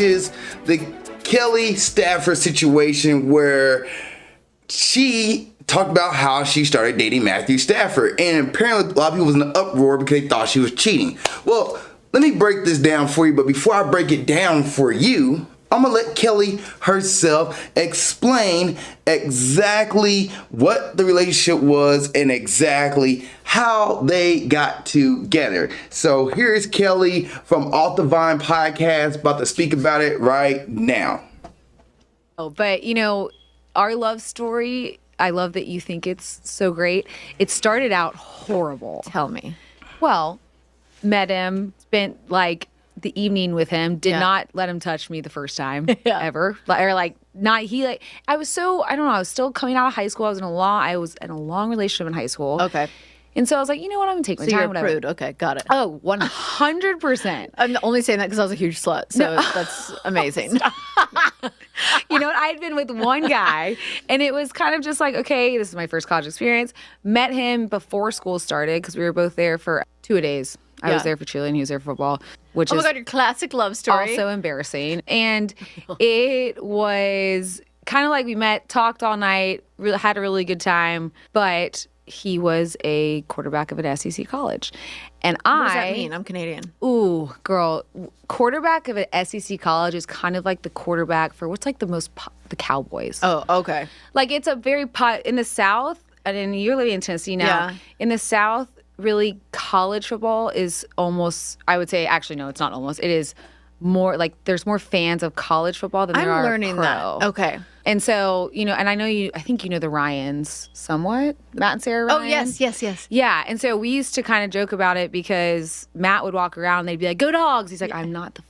is the Kelly Stafford situation where she talked about how she started dating Matthew Stafford, and apparently a lot of people was in an uproar because they thought she was cheating. Well, let me break this down for you, but before I break it down for you, I'm gonna let Kelly herself explain exactly what the relationship was and exactly how they got together. So here's Kelly from Off the Vine podcast about to speak about it right now. Oh, but our love story, I love that you think it's so great. It started out horrible. Tell me. Well, met him, spent the evening with him, did not let him touch me the first time ever. I was still coming out of high school. I was in a long relationship in high school. Okay. And so I was like, you know what, I'm going to take my time. You're a whatever. prude. Okay, got it. Oh, 100%. I'm only saying that because I was a huge slut, so that's amazing. You know what? I had been with one guy, and it was kind of just like, okay, this is my first college experience. Met him before school started because we were both there for 2 days. I was there for cheerleading, he was there for football, which oh is my God, your classic love story. also embarrassing. And it was kind of like we met, talked all night, had a really good time, but he was a quarterback of an SEC college. And what does that mean? I'm Canadian. Ooh, girl, quarterback of an SEC college is kind of like the quarterback for what's the Cowboys. Oh, okay. It's a very in the South, and you're living in Tennessee now. Yeah. In the South, really, college football is almost, I would say, actually, no, it's not almost. It is more there's more fans of college football than there are learning pro. that. Okay. And so, and I think you know the Ryans somewhat, Matt and Sarah Ryan. Oh, yes. Yeah, and so we used to kind of joke about it because Matt would walk around and they'd be like, go Dogs. He's like, I'm not the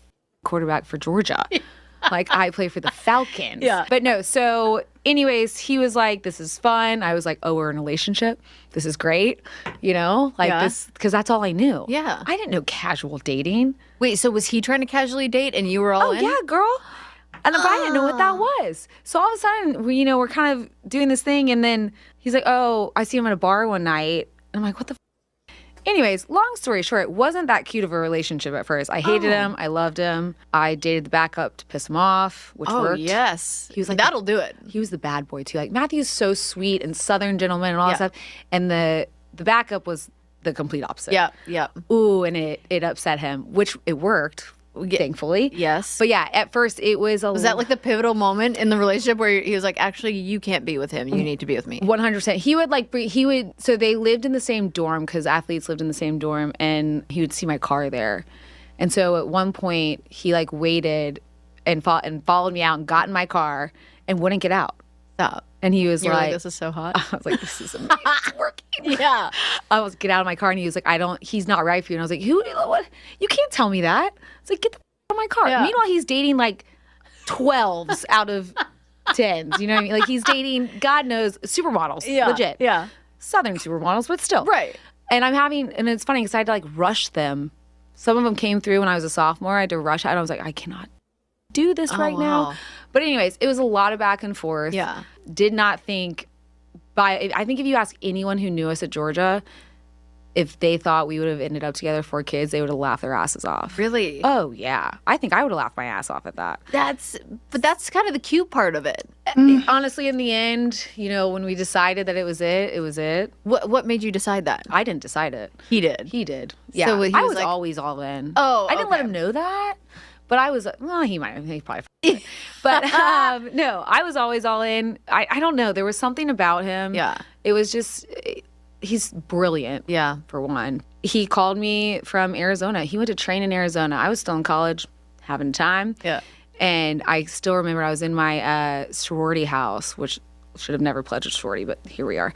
quarterback for Georgia. I play for the Falcons. Yeah. But no, so anyways, he was like, this is fun. I was like, oh, we're in a relationship. This is great. This, because that's all I knew. Yeah. I didn't know casual dating. Wait, so was he trying to casually date and you were all in? Oh, yeah, girl. And I didn't know what that was. So all of a sudden, we're kind of doing this thing. And then he's like, oh, I see him at a bar one night. And I'm like, what the Anyways, long story short, it wasn't that cute of a relationship at first. I hated him. I loved him. I dated the backup to piss him off, which worked. Oh, yes. He was like, that'll do it. He was the bad boy, too. Matthew's so sweet and Southern gentleman and all that stuff. And the backup was the complete opposite. Yeah. Ooh, and it upset him, which it worked, thankfully. Yes. But yeah, at first it was Was that the pivotal moment in the relationship where he was like, actually, you can't be with him. You need to be with me? 100%. He would, so they lived in the same dorm because athletes lived in the same dorm, and he would see my car there. And so at one point, he waited and followed me out and got in my car and wouldn't get out. Stop. And he was like, this is so hot. I was like, this is amazing. It's working. Yeah. I was get out of my car, and he was like, he's not right for you. And I was like, what? You can't tell me that. It's like, get the out of my car. Yeah. Meanwhile, he's dating 12s out of 10s. You know what I mean? He's dating, God knows, supermodels. Yeah. Legit. Yeah. Southern supermodels, but still. Right. And and it's funny because I had to rush them. Some of them came through when I was a sophomore. I had to rush out. And I was like, I cannot do this right now. But anyways, it was a lot of back and forth. Yeah. Did not think I think if you ask anyone who knew us at Georgia, if they thought we would have ended up together 4 kids, they would have laughed their asses off. Really? Oh, yeah. I think I would have laughed my ass off at that. That's kind of the cute part of it. Honestly, in the end, when we decided that it was it. What made you decide that? I didn't decide it. He did. He did. Yeah. So I was always all in. Oh, I didn't let him know that. But I was, he probably, but no, I was always all in. I don't know. There was something about him. Yeah. It was just, he's brilliant. Yeah. For one. He called me from Arizona. He went to train in Arizona. I was still in college, having time. Yeah. And I still remember I was in my sorority house, which should have never pledged a sorority, but here we are.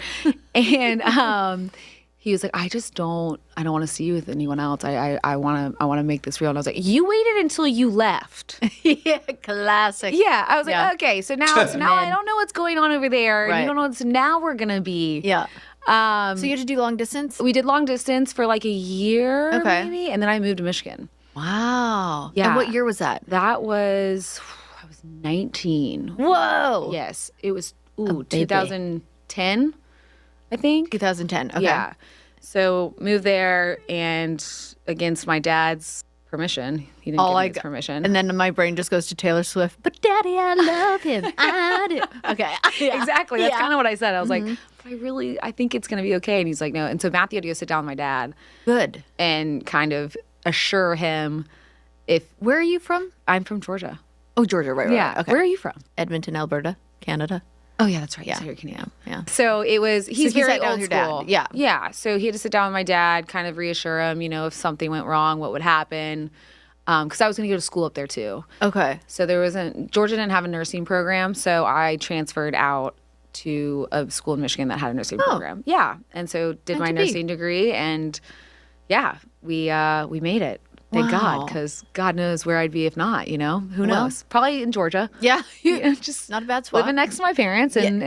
And he was like, I don't want to see you with anyone else. I want to make this real. And I was like, you waited until you left. Yeah, classic. Yeah. I was like, okay, so now I don't know what's going on over there. Right. You don't know. So now we're going to be. Yeah. So you had to do long distance? We did long distance for a year, maybe. And then I moved to Michigan. Wow. Yeah. And what year was that? I was 19. Whoa. Yes. It was 2010, I think. 2010. Okay. Yeah. So moved there, and against my dad's permission. He didn't give me his permission. And then my brain just goes to Taylor Swift. But Daddy, I love him. I do. Okay. Yeah. Exactly. That's kind of what I said. I was like, I think it's going to be okay. And he's like, no. And so Matthew had to go sit down with my dad. Good. And kind of assure him Where are you from? I'm from Georgia. Oh, Georgia, right. Yeah. Okay. Where are you from? Edmonton, Alberta, Canada. Oh, yeah, that's right. Yeah. You're Canadian. Yeah. So it was, he's he very sat down old with your school. dad. Yeah. Yeah. So he had to sit down with my dad, kind of reassure him, if something went wrong, what would happen. Because I was going to go to school up there too. Okay. So Georgia didn't have a nursing program. So I transferred out to a school in Michigan that had a nursing program. Yeah. And so did my nursing degree. And yeah, we made it. Thank God, because God knows where I'd be if not, Who knows? Probably in Georgia. Yeah. Just not a bad spot. living next to my parents and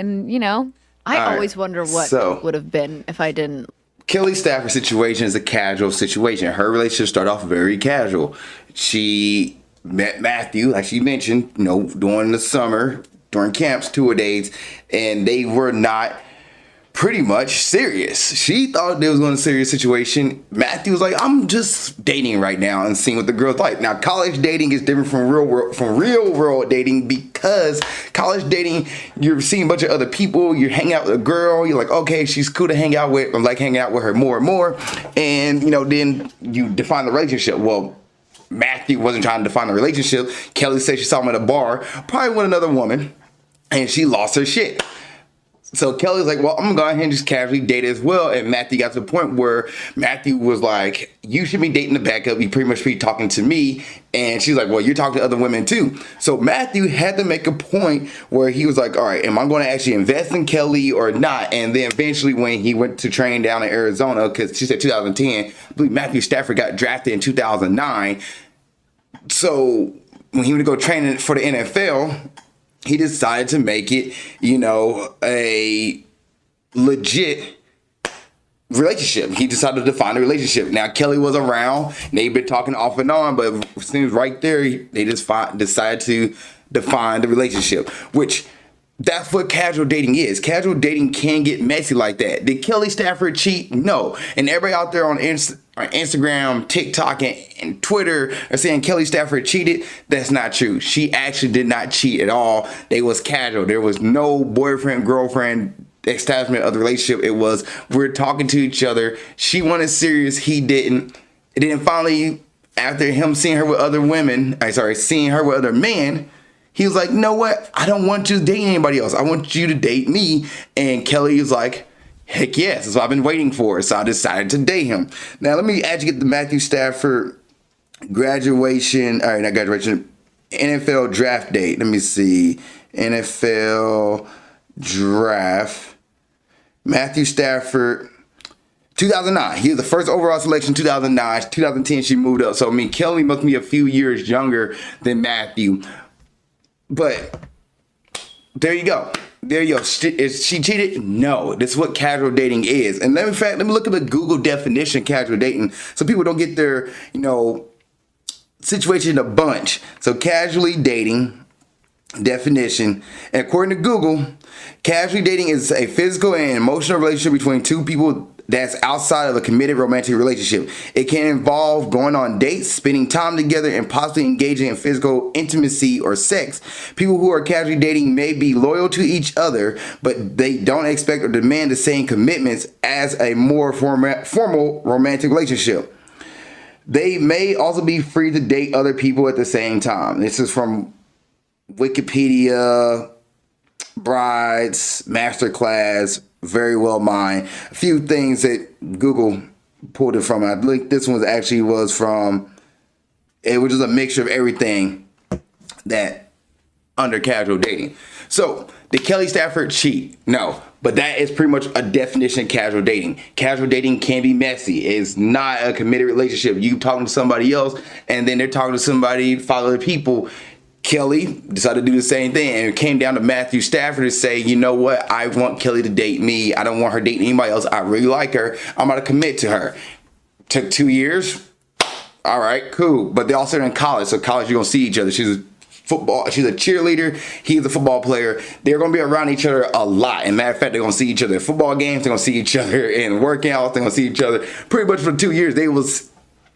I always wonder what would have been if I didn't. Kelly Stafford's situation is a casual situation. Her relationship started off very casual. She met Matthew, like she mentioned, during the summer, during camps, tour dates, and they were not pretty much serious. She thought they was going to a serious situation. Matthew was like, I'm just dating right now and seeing what the girl's like. Now, college dating is different from real world dating, because college dating, you're seeing a bunch of other people, you're hanging out with a girl, you're like, okay, she's cool to hang out with, I'm like hanging out with her more and more, and then you define the relationship. Well, Matthew wasn't trying to define the relationship. Kelly said she saw him at a bar, probably with another woman, and she lost her shit. So Kelly's like, well, I'm going to go ahead and just casually date as well. And Matthew got to the point where Matthew was like, you should be dating the backup. You pretty much be talking to me. And she's like, well, you're talking to other women too. So Matthew had to make a point where he was like, all right, am I going to actually invest in Kelly or not? And then eventually when he went to train down in Arizona, because she said 2010, I believe Matthew Stafford got drafted in 2009. So when he went to go train for the NFL, he decided to make it, a legit relationship. He decided to define a relationship. Now, Kelly was around. They've been talking off and on, but it seems right there, they just decided to define the relationship, which that's what casual dating is. Casual dating can get messy like that. Did Kelly Stafford cheat? No. And everybody out there on Instagram, TikTok, and Twitter are saying Kelly Stafford cheated. That's not true. She actually did not cheat at all. They was casual. There was no boyfriend, girlfriend establishment of the relationship. It was, we're talking to each other. She wanted serious. He didn't. And then finally, after him seeing her with other men, he was like, you know what? I don't want you to date anybody else. I want you to date me. And Kelly was like, heck yes. That's what I've been waiting for. So I decided to date him. Now, let me actually get the Matthew Stafford graduation. All right, not graduation. NFL draft date. Let me see. NFL draft. Matthew Stafford, 2009. He was the first overall selection, 2009. 2010, she moved up. So, Kelly must be a few years younger than Matthew. But there you go. Is she cheated? No. This is what casual dating is. And in fact, let me look at the Google definition of casual dating so people don't get their, situation in a bunch. So casually dating definition, and according to Google, casually dating is a physical and emotional relationship between two people that's outside of a committed romantic relationship. It can involve going on dates, spending time together, and possibly engaging in physical intimacy or sex. People who are casually dating may be loyal to each other, but they don't expect or demand the same commitments as a more formal romantic relationship. They may also be free to date other people at the same time. This is from Wikipedia, Brides, Masterclass, Very Well Mind. A few things that Google pulled it from. I think this one was from, it was just a mixture of everything that under casual dating. So, did Kelly Stafford cheat? No. But that is pretty much a definition of casual dating. Casual dating can be messy. It's not a committed relationship. You talking to somebody else, and then they're talking to somebody, 5 other people. Kelly decided to do the same thing, and it came down to Matthew Stafford to say, you know what, I want Kelly to date me. I don't want her dating anybody else. I really like her. I'm going to commit to her. Took 2 years. All right, cool. But they're also in college, so college you're going to see each other. She's a cheerleader. He's a football player. They're going to be around each other a lot. And matter of fact, they're going to see each other at football games. They're going to see each other in workouts. They're going to see each other pretty much for 2 years. They was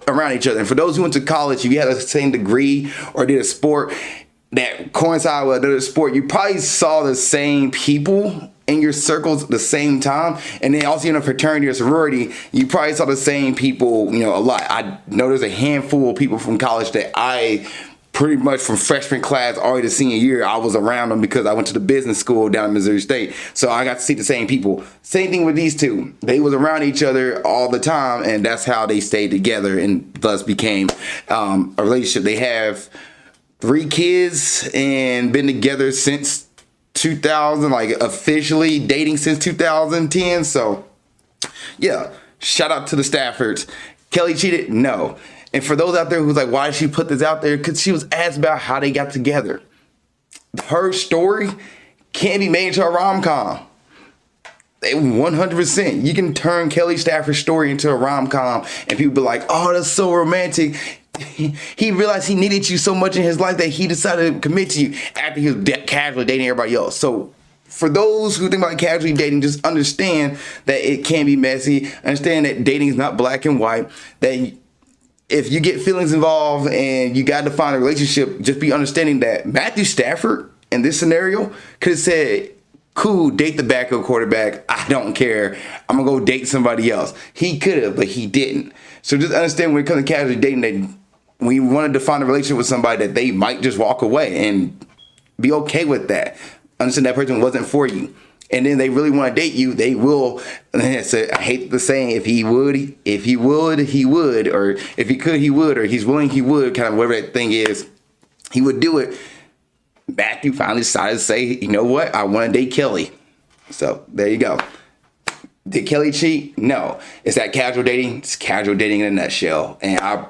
around each other. And for those who went to college, if you had the same degree or did a sport that coincided with another sport, you probably saw the same people in your circles at the same time. And then also in a fraternity or sorority, you probably saw the same people, a lot. I know there's a handful of people from college that I pretty much from freshman class all the way to senior year, I was around them because I went to the business school down in Missouri State. So I got to see the same people. Same thing with these two. They was around each other all the time, and that's how they stayed together and thus became a relationship. They have 3 kids and been together since 2000, like officially dating since 2010. So yeah, shout out to the Staffords. Kelly cheated? No. And for those out there who's like, why did she put this out there? Because she was asked about how they got together. Her story can't be made into a rom-com. 100%. You can turn Kelly Stafford's story into a rom-com and people be like, oh, that's so romantic. He realized he needed you so much in his life that he decided to commit to you after he was casually dating everybody else. So for those who think about casually dating, just understand that it can be messy. Understand that dating is not black and white. That if you get feelings involved and you got to find a relationship, just be understanding that Matthew Stafford in this scenario could have said, cool, date the backup quarterback. I don't care. I'm going to go date somebody else. He could have, but he didn't. So just understand when it comes to casually dating that when you wanted to find a relationship with somebody that they might just walk away and be okay with that. Understand that person wasn't for you. And then they really want to date you, they will. So I hate the saying, if he would, he would, or if he could, he would, or he's willing, he would, kind of whatever that thing is, he would do it. Matthew finally decided to say, you know what, I want to date Kelly. So there you go. Did Kelly cheat? No. Is that casual dating? It's casual dating in a nutshell. And I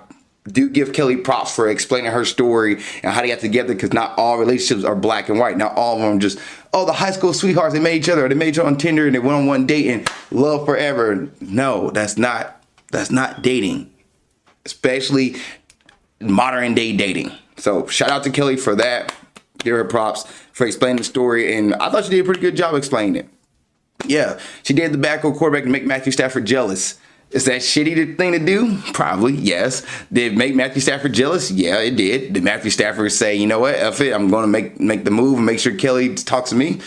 do give Kelly props for explaining her story and how they got together, because not all relationships are black and white. Not all of them just, oh, the high school sweethearts, they met each other, or they met each other on Tinder and they went on one date and love forever. No, that's not dating, especially modern day dating. So shout out to Kelly for that. Give her props for explaining the story, and I thought she did a pretty good job explaining it. Yeah, she did the backup quarterback to make Matthew Stafford jealous. Is that shitty thing to do? Probably, yes. Did it make Matthew Stafford jealous? Yeah, it did. Did Matthew Stafford say, you know what, F it, I'm going to make the move and make sure Kelly talks to me?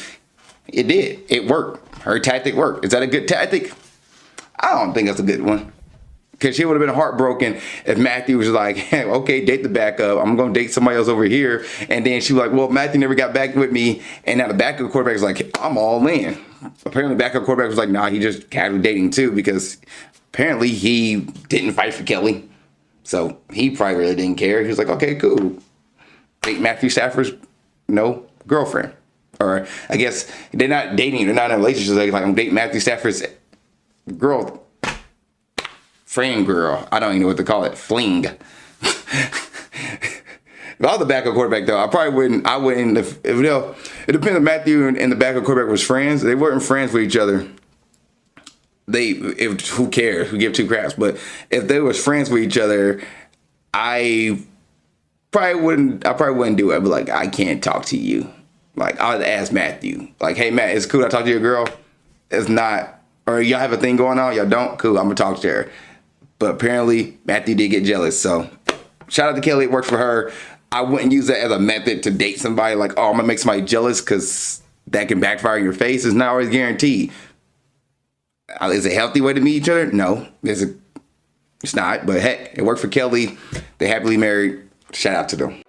It did. It worked. Her tactic worked. Is that a good tactic? I don't think that's a good one. Because she would have been heartbroken if Matthew was like, hey, okay, date the backup. I'm going to date somebody else over here. And then she was like, well, Matthew never got back with me. And now the backup quarterback was like, I'm all in. Apparently the backup quarterback was like, nah, he just casually dating too, because apparently he didn't fight for Kelly. So he probably really didn't care. He was like, okay, cool. Date Matthew Stafford's girlfriend. Or I guess they're not dating. They're not in a relationship. Like I'm dating Matthew Stafford's girl. Friend girl. I don't even know what to call it. Fling. If I was the backup quarterback, though, I wouldn't. It depends if Matthew and the backup quarterback was friends. They weren't friends with each other. Who cares? Who give two craps? But if they was friends with each other, I probably wouldn't do it. I'd be like, I can't talk to you. Like, I would ask Matthew, like, hey, Matt, it's cool I talk to your girl? It's not. Or y'all have a thing going on? Y'all don't? Cool, I'm going to talk to her. But apparently, Matthew did get jealous. So, shout out to Kelly. It worked for her. I wouldn't use that as a method to date somebody. Like, oh, I'm going to make somebody jealous, because that can backfire in your face. It's not always guaranteed. Is it a healthy way to meet each other? No. It's not. But heck, it worked for Kelly. They're happily married. Shout out to them.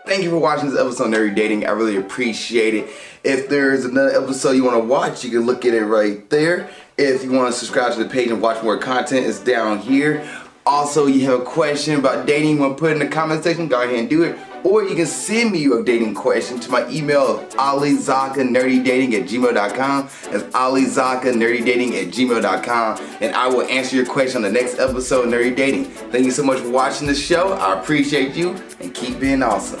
Thank you for watching this episode of Nerdy Dating. I really appreciate it. If there's another episode you want to watch, you can look at it right there. If you want to subscribe to the page and watch more content, it's down here. Also, you have a question about dating, you want to put it in the comment section, go ahead and do it. Or you can send me your dating question to my email of alizakkanerdydating@gmail.com. That's alizakkanerdydating@gmail.com. And I will answer your question on the next episode of Nerdy Dating. Thank you so much for watching the show. I appreciate you, and keep being awesome.